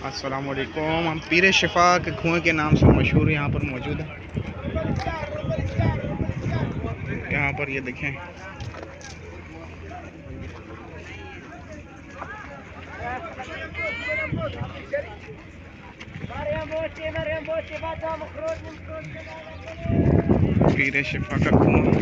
अस्सलाम वालेकुम। हम पीर शिफा के कुएँ के नाम से मशहूर यहाँ पर मौजूद है। यहाँ पर ये देखें, पीर शिफा का कुआँ।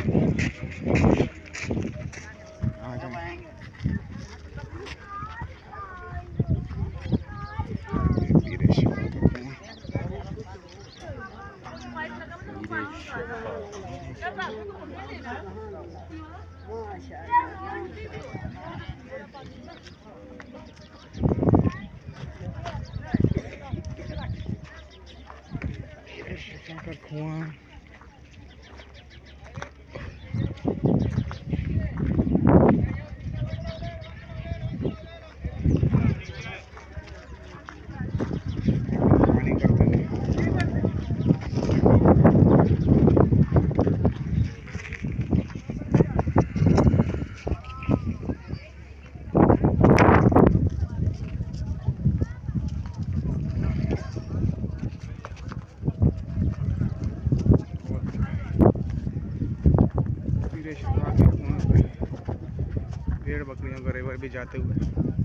शिफा का कुआँ। भेड़ बकरियों का रेवर भी जाते हुए